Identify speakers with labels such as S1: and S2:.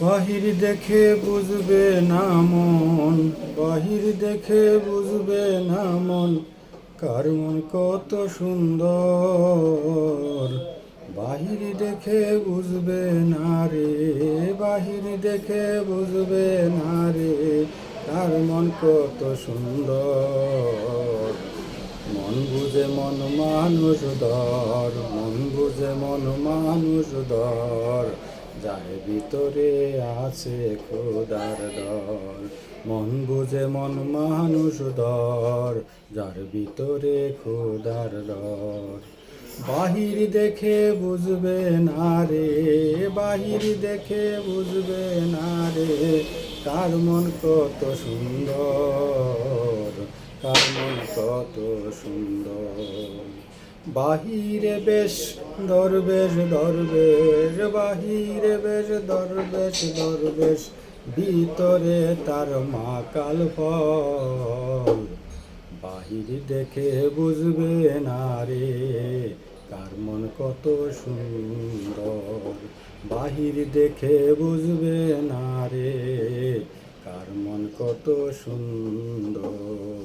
S1: বাহির দেখে বুঝবে না মন, বাহির দেখে বুঝবে না মন, কার মন কত সুন্দর। বাহির দেখে বুঝবে না রে, বাহির দেখে বুঝবে না রে, কার মন কত সুন্দর। মন বুঝে মন মানুষ ধর, মন বুঝে মন মানুষ ধর, যার ভিতরে আছে খোদার ডর। মন বুঝে মন মানুষ ধর, যার ভিতরে খোদার ডর। বাহির দেখে বুঝবে না রে, বাহির দেখে বুঝবে না রে, কার মন কত সুন্দর, কার মন কত সুন্দর। বাহিরে বেশ দরবেশ দরবেশ, বাহিরে বেশ দরবেশ দরবেশ, ভিতরে তার মাকাল ফল। বাহির দেখে বুঝবে না রে, কার মন কত সুন্দর। বাহির দেখে বুঝবে না রে, কার মন কত সুন্দর।